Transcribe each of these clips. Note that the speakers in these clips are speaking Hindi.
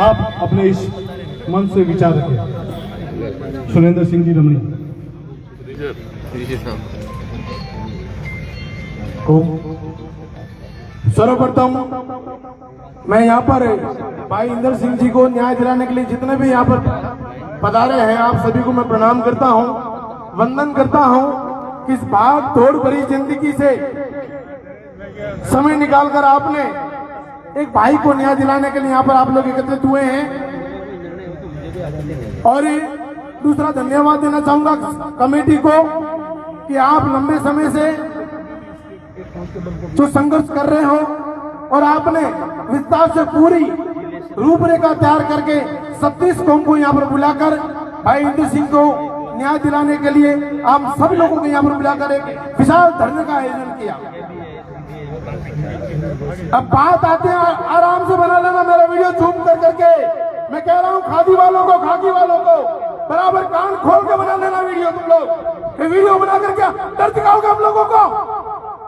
आप अपने इस मन से विचार रखें। सुरेंद्र सिंह जी रमणी को सर्वप्रथम मैं यहाँ पर भाई इंदर सिंह जी को न्याय दिलाने के लिए जितने भी यहाँ पर पधारे हैं आप सभी को मैं प्रणाम करता हूँ, वंदन करता हूँ कि इस भाग दौड़ भरी जिंदगी से समय निकालकर आपने एक भाई को न्याय दिलाने के लिए यहाँ पर आप लोग एकत्रित हुए हैं। और दूसरा धन्यवाद देना चाहूंगा कमेटी को कि आप लंबे समय से जो संघर्ष कर रहे हो और आपने विस्तार से पूरी रूपरेखा तैयार करके 36 कौम को यहाँ पर बुलाकर भाई इंदर सिंह को न्याय दिलाने के लिए आप सब लोगों को यहाँ पर बुलाकर एक विशाल धरने का आयोजन किया। अब बात आते हैं, आराम से बना लेना मेरा वीडियो जूम कर करके। मैं कह रहा हूँ खादी वालों को, खाकी वालों को बराबर कान खोल के बना लेना वीडियो। तुम लोग ये वीडियो बना कर क्या डर दिखाओगे हम लोगों को?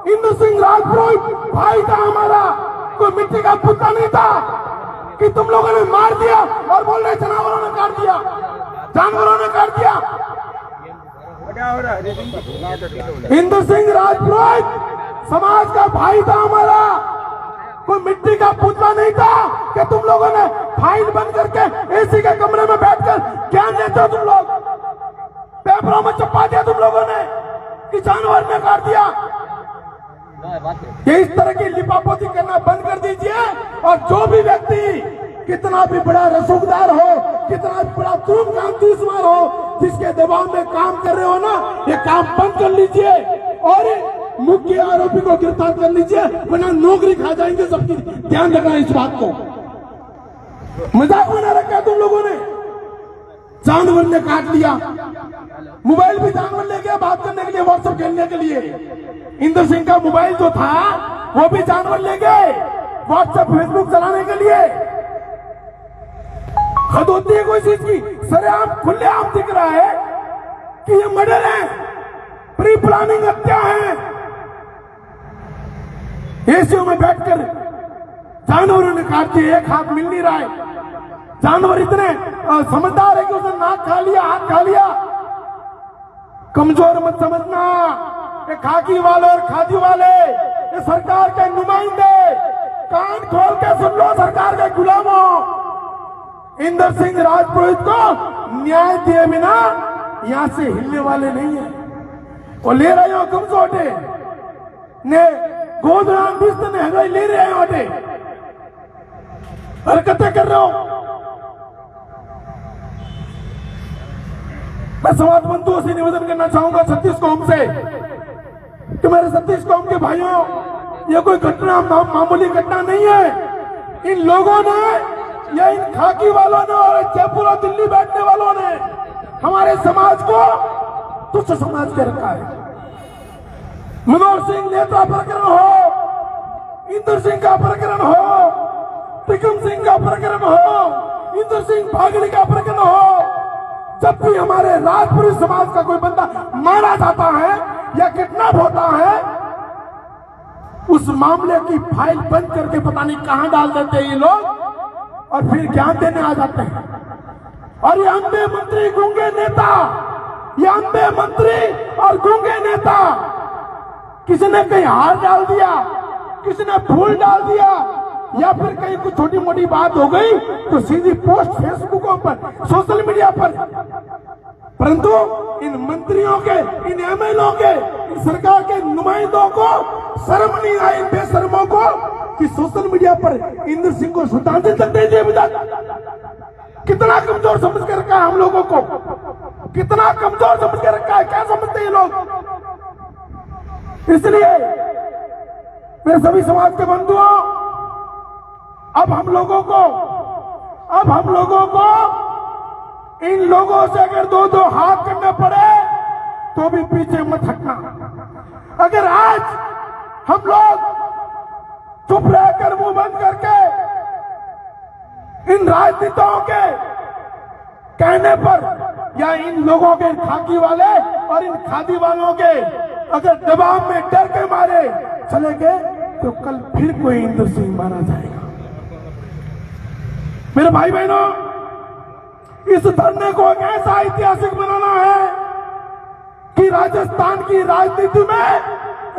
इंदर सिंह राजपुरोहित भाई था हमारा, कोई मिट्टी का पुतला नहीं था कि तुम लोगों ने मार दिया और बोल रहे जानवरों ने काट दिया, जानवरों ने काट दिया। इंदर सिंह राजपुरोहित समाज का भाई था हमारा, कोई मिट्टी का पुतला नहीं था कि तुम लोगों ने फाइल बंद करके एसी के कमरे में बैठकर ज्ञान देते हो। तुम लोग पेपरों में छपा दिया तुम लोगों ने कि जानवर ने काट दिया। ये इस तरह की लिपापोती करना बंद कर दीजिए। और जो भी व्यक्ति कितना भी बड़ा रसूखदार हो, कितना भी बड़ा धूमधाम तीसवार हो, जिसके दबाव में काम कर रहे हो ना, ये काम बंद कर लीजिए और मुख्य आरोपी को गिरफ्तार कर लीजिए, वरना नौकरी खा जाएंगे सबकी। ध्यान रखना इस बात को। मजाक बना रखा तुम लोगों ने। जानवर ने काट लिया, मोबाइल भी जानवर ले गया बात करने के लिए, व्हाट्सएप खेलने के लिए। इंदर सिंह का मोबाइल जो था वो भी जानवर ले गए व्हाट्सएप फेसबुक चलाने के लिए। हद होती है कोई चीज की। सरेआम खुलेआम दिख रहा है कि ये मर्डर है, प्री प्लानिंग हत्या है। एसीओ में बैठकर जानवरों ने काट दिया, एक हाथ मिल नहीं रहा है। जानवर इतने समझदार है कि उसने नाक खा लिया, हाथ खा लिया। कमजोर मत समझना। ये खाकी वाले और खादी वाले ये सरकार के नुमाइंदे, कान खोल के सुन लो सरकार के गुलामों। इंदर सिंह राजपुरोहित को न्याय दिए बिना यहां से हिलने वाले नहीं है। वो ले रहे हो कमजोटे ने गोदरान बिस्त ने हवाई ले रहे हैं ओटे, हरकतें कर रहे हो। मैं समाज बंधुओं से निवेदन करना चाहूंगा 36 कौम से कि मेरे 36 कौम के भाइयों, ये कोई घटना मामूली घटना नहीं है। इन लोगों ने, या इन खाकी वालों ने और जयपुर और दिल्ली बैठने वालों ने हमारे समाज को तुच्छ समाज के रखा है। मनोहर सिंह नेता प्रकरण हो, इंदर सिंह का प्रकरण हो, टिकम सिंह का प्रकरण हो, इंदर सिंह भागड़ी का प्रकरण हो, जब भी हमारे राजपुरी समाज का कोई बंदा मारा जाता है या किडनैप होता है, उस मामले की फाइल बंद करके पता नहीं कहां डाल देते हैं ये लोग और फिर ज्ञान देने आ जाते हैं। और ये अंधे मंत्री गूंगे नेता, ये अंधे मंत्री और गूंगे नेता, किसी ने कहीं हार डाल दिया, किसी ने फूल डाल दिया, या फिर कहीं कुछ छोटी मोटी बात हो गई तो सीधी पोस्ट फेसबुकों पर, सोशल मीडिया पर। परंतु इन मंत्रियों के, इन एमएलओ के, इन सरकार के नुमाइंदों को शर्म नहीं आई, इन बेशर्मों को, कि सोशल मीडिया पर इंदर सिंह को श्रद्धांजलि तक दे दिए बिना। कितना कमजोर समझ के रखा है हम लोगों को, कितना कमजोर समझ के रखा है। क्या समझते हैं ये लोग? इसलिए मेरे सभी समाज के बंधुओं, अब हम लोगों को इन लोगों से अगर दो हाथ करने पड़े तो भी पीछे मत हटना। अगर आज हम लोग चुप रहकर मुंह बंद करके इन राजनेताओं के कहने पर या इन लोगों के खाकी वाले और इन खादी वालों के अगर दबाव में डर के मारे चले गए तो कल फिर कोई इंदर सिंह मारा जाएगा। मेरे भाई बहनों, इस धरने को एक ऐसा ऐतिहासिक बनाना है कि राजस्थान की राजनीति में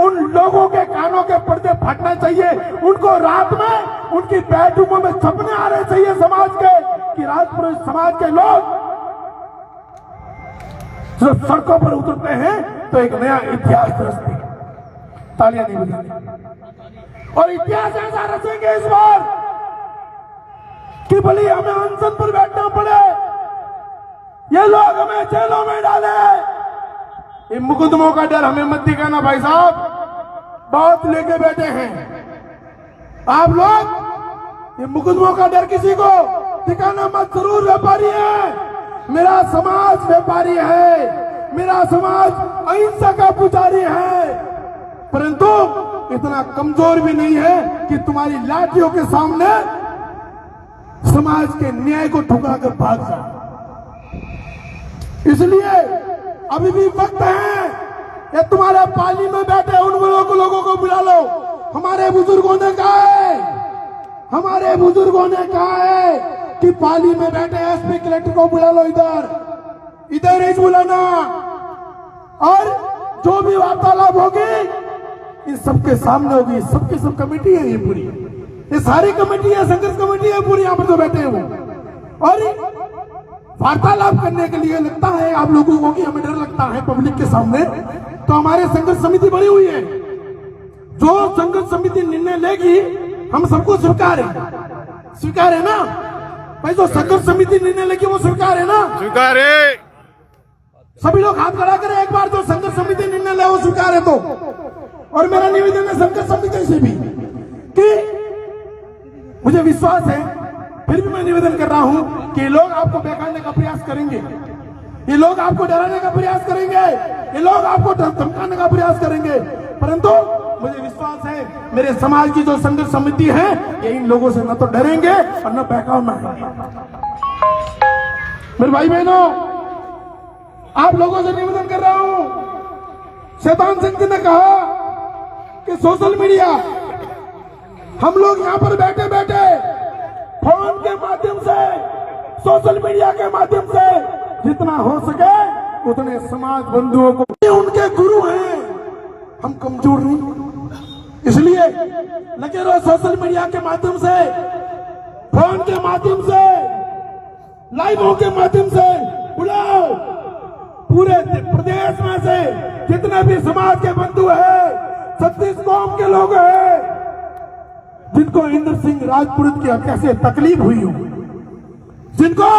उन लोगों के कानों के पर्दे फटना चाहिए। उनको रात में उनकी बैठकों में सपने आ रहे चाहिए समाज के कि राजपुरुष समाज के लोग जब सड़कों पर उतरते हैं तो एक नया इतिहास रचते हैं। तालियां नहीं बजानी। और इतिहास ऐसा रचेंगे इस बार कि भले हमें अनशन पर बैठना पड़े, ये लोग हमें जेलों में डाले, ये मुकदमों का डर हमें मत दिखाना भाई साहब, बहुत लेके बैठे हैं आप लोग। ये मुकदमों का डर किसी को दिखाना मत। जरूर व्यापारी है, मेरा समाज व्यापारी है, मेरा समाज अहिंसा का पुजारी है, परंतु इतना कमजोर भी नहीं है कि तुम्हारी लाठियों के सामने समाज के न्याय को ठुकरा कर भाग जाए। इसलिए अभी भी वक्त है, ये तुम्हारे पाली में बैठे उन लोगों को बुला लो। हमारे बुजुर्गों ने कहा है, हमारे बुजुर्गों ने कहा है कि पाली में बैठे एसपी कलेक्टर को बुला लो, इधर ही बुलाना, और जो भी वार्तालाप होगी इन सबके सामने होगी। सबकी सब कमेटी है, ये पूरी, ये सारी कमेटी है, संघर्ष कमेटी है पूरी, यहाँ पर जो बैठे हैं वो। और वार्तालाप करने के लिए लगता है आप लोगों को कि हमें डर लगता है पब्लिक के सामने, तो हमारे संघर्ष समिति बनी हुई है। जो संघर्ष समिति निर्णय लेगी हम सबको स्वीकार है ना भाई। जो संघर्ष समिति निर्णय लेगी वो स्वीकार है ना? स्वीकार है। सभी लोग हाथ खड़ा करें एक बार, जो संघर्ष समिति निर्णय ले वो स्वीकार है तो। और मेरा निवेदन है संघर्ष समिति से भी कि मुझे विश्वास है, फिर भी मैं निवेदन कर रहा हूं कि लोग आपको बेकाने का प्रयास करेंगे, ये लोग आपको डराने का प्रयास करेंगे, ये लोग आपको धमकाने का प्रयास करेंगे, परंतु मुझे विश्वास है मेरे समाज की जो संघर्ष समिति है ये इन लोगों से न तो डरेंगे और न बहकाव आएंगे। मेरे भाई बहनों, आप लोगों से निवेदन कर रहा हूं, शैतान सिंह जी ने कहा कि सोशल मीडिया, हम लोग यहां पर बैठे बैठे फोन के माध्यम से, सोशल मीडिया के माध्यम से जितना हो सके उतने समाज बंधुओं को, उनके गुरु हैं, हम कमजोर नहीं। इसलिए लगे रहो सोशल मीडिया के माध्यम से, फोन के माध्यम से, लाइवों के माध्यम से बुलाओ। पूरे प्रदेश में से जितने भी समाज के बंधु हैं, 36 कौम के लोग हैं, जिनको इंद्र सिंह राजपुरोहित की हत्या से तकलीफ हुई हो, जिनको